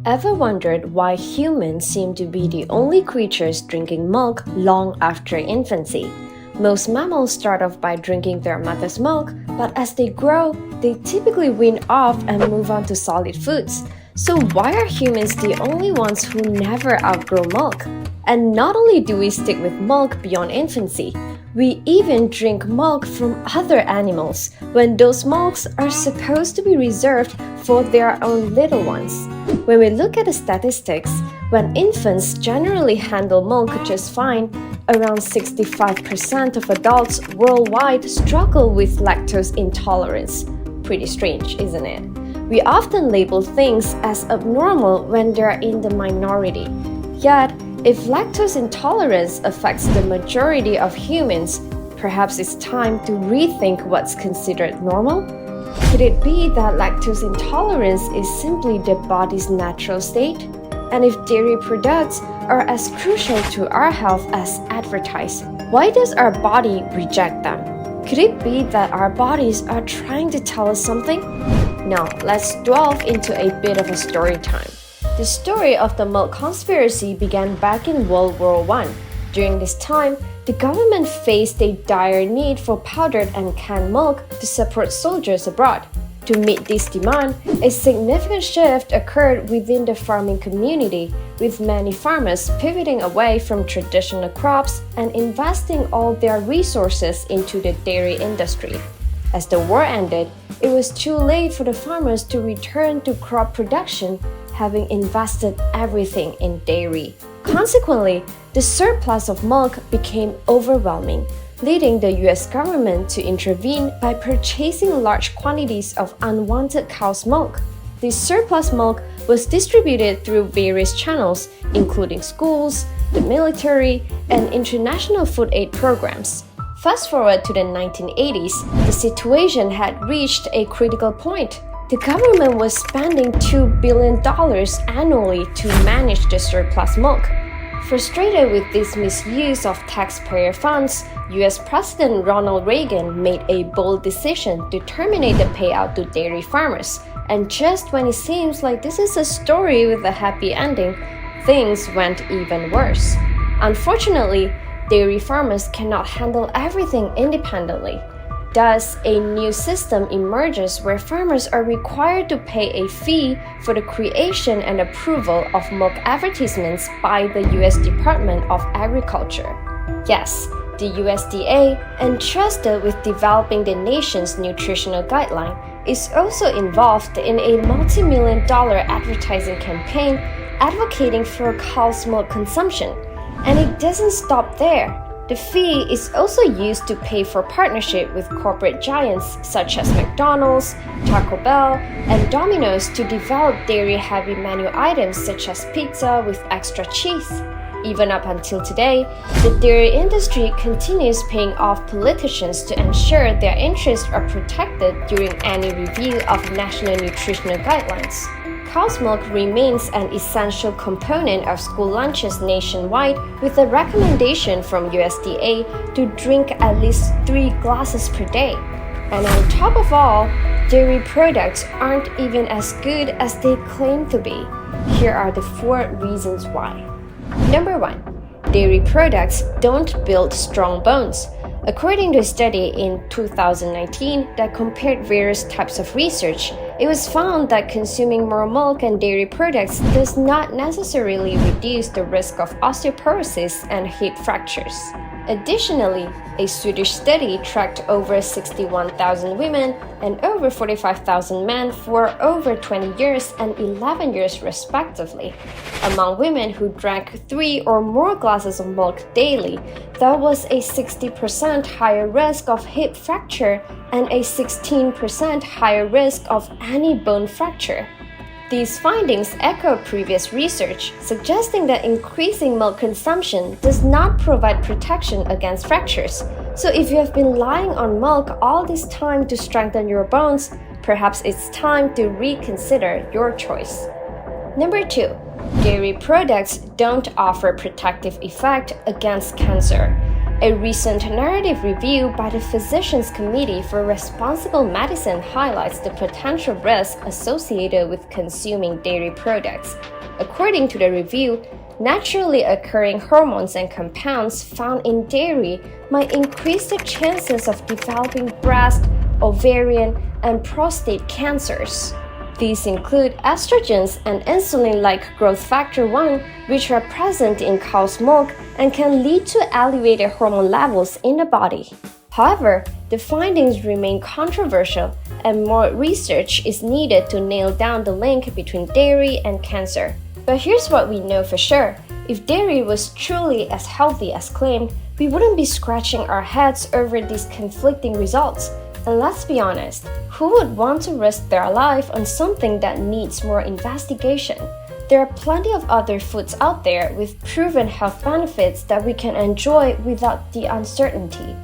Ever wondered why humans seem to be the only creatures drinking milk long after infancy? Most mammals start off by drinking their mother's milk, but as they grow, they typically wean off and move on to solid foods. So why are humans the only ones who never outgrow milk? And not only do we stick with milk beyond infancy, we even drink milk from other animals when those milks are supposed to be reserved for their own little ones. When we look at the statistics, when infants generally handle milk just fine, around 65% of adults worldwide struggle with lactose intolerance. Pretty strange, isn't it? We often label things as abnormal when they're in the minority. Yet, if lactose intolerance affects the majority of humans, perhaps it's time to rethink what's considered normal? Could it be that lactose intolerance is simply the body's natural state? And if dairy products are as crucial to our health as advertised, why does our body reject them? Could it be that our bodies are trying to tell us something? Now, let's delve into a bit of a story time. The story of the milk conspiracy began back in World War I. During this time, the government faced a dire need for powdered and canned milk to support soldiers abroad. To meet this demand, a significant shift occurred within the farming community, with many farmers pivoting away from traditional crops and investing all their resources into the dairy industry. As the war ended, it was too late for the farmers to return to crop production, having invested everything in dairy. Consequently, the surplus of milk became overwhelming, leading the US government to intervene by purchasing large quantities of unwanted cow's milk. This surplus milk was distributed through various channels, including schools, the military, and international food aid programs. Fast forward to the 1980s, the situation had reached a critical point. The government was spending $2 billion annually to manage the surplus milk. Frustrated with this misuse of taxpayer funds, US President Ronald Reagan made a bold decision to terminate the payout to dairy farmers. And just when it seems like this is a story with a happy ending, things went even worse. Unfortunately, dairy farmers cannot handle everything independently. Thus, a new system emerges where farmers are required to pay a fee for the creation and approval of milk advertisements by the US Department of Agriculture. Yes, the USDA, entrusted with developing the nation's nutritional guideline, is also involved in a multi-million-dollar advertising campaign advocating for cow's milk consumption. And it doesn't stop there. The fee is also used to pay for partnership with corporate giants such as McDonald's, Taco Bell, and Domino's to develop dairy-heavy menu items such as pizza with extra cheese. Even up until today, the dairy industry continues paying off politicians to ensure their interests are protected during any review of national nutritional guidelines. Cow's milk remains an essential component of school lunches nationwide, with a recommendation from USDA to drink at least 3 glasses per day. And on top of all, dairy products aren't even as good as they claim to be. Here are the 4 reasons why. Number 1. Dairy products don't build strong bones. According to a study in 2019 that compared various types of research, it was found that consuming more milk and dairy products does not necessarily reduce the risk of osteoporosis and hip fractures. Additionally, a Swedish study tracked over 61,000 women and over 45,000 men for over 20 years and 11 years respectively. Among women who drank 3 or more glasses of milk daily, there was a 60% higher risk of hip fracture and a 16% higher risk of any bone fracture. These findings echo previous research, suggesting that increasing milk consumption does not provide protection against fractures. So if you have been relying on milk all this time to strengthen your bones, perhaps it's time to reconsider your choice. Number 2. Dairy products don't offer protective effect against cancer. A recent narrative review by the Physicians Committee for Responsible Medicine highlights the potential risk associated with consuming dairy products. According to the review, naturally occurring hormones and compounds found in dairy might increase the chances of developing breast, ovarian, and prostate cancers. These include estrogens and insulin-like growth factor 1, which are present in cow's milk and can lead to elevated hormone levels in the body. However, the findings remain controversial, and more research is needed to nail down the link between dairy and cancer. But here's what we know for sure. If dairy was truly as healthy as claimed, we wouldn't be scratching our heads over these conflicting results. And let's be honest, who would want to risk their life on something that needs more investigation? There are plenty of other foods out there with proven health benefits that we can enjoy without the uncertainty.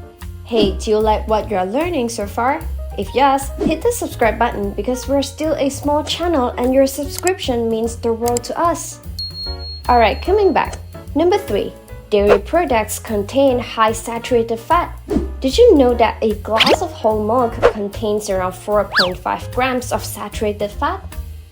Hey, do you like what you're learning so far? If yes, hit the subscribe button because we're still a small channel and your subscription means the world to us. Alright, coming back. Number 3. Dairy products contain high saturated fat. Did you know that a glass of whole milk contains around 4.5 grams of saturated fat?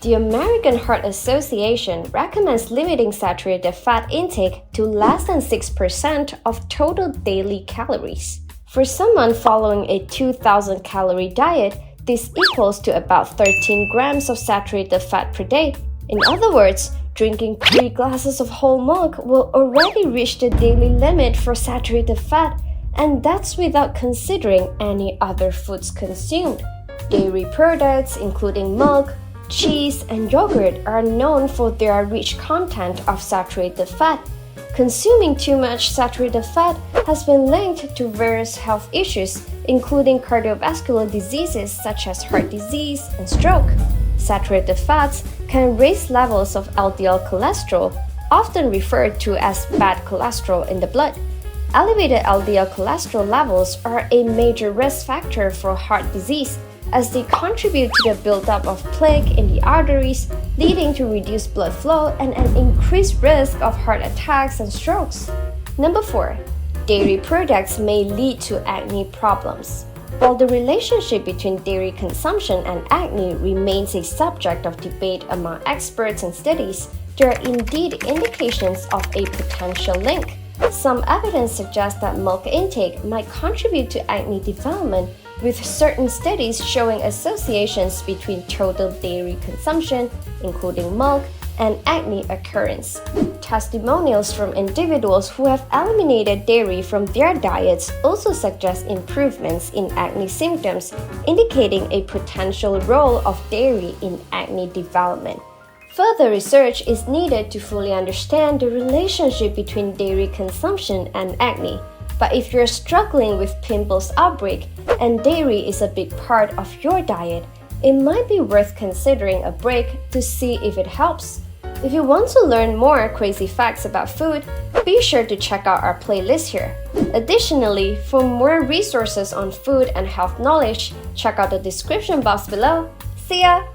The American Heart Association recommends limiting saturated fat intake to less than 6% of total daily calories. For someone following a 2,000 calorie diet, this equals to about 13 grams of saturated fat per day. In other words, drinking 3 glasses of whole milk will already reach the daily limit for saturated fat, and that's without considering any other foods consumed. Dairy products, including milk, cheese, and yogurt, are known for their rich content of saturated fat. Consuming too much saturated fat has been linked to various health issues, including cardiovascular diseases such as heart disease and stroke. Saturated fats can raise levels of LDL cholesterol, often referred to as bad cholesterol in the blood. Elevated LDL cholesterol levels are a major risk factor for heart disease, as they contribute to the buildup of plaque in the arteries, leading to reduced blood flow and an increased risk of heart attacks and strokes. Number 4. Dairy products may lead to acne problems. While the relationship between dairy consumption and acne remains a subject of debate among experts and studies, there are indeed indications of a potential link. Some evidence suggests that milk intake might contribute to acne development, with certain studies showing associations between total dairy consumption, including milk, and acne occurrence. Testimonials from individuals who have eliminated dairy from their diets also suggest improvements in acne symptoms, indicating a potential role of dairy in acne development. Further research is needed to fully understand the relationship between dairy consumption and acne. But if you're struggling with pimples outbreak and dairy is a big part of your diet, it might be worth considering a break to see if it helps. If you want to learn more crazy facts about food, be sure to check out our playlist here. Additionally, for more resources on food and health knowledge, check out the description box below. See ya!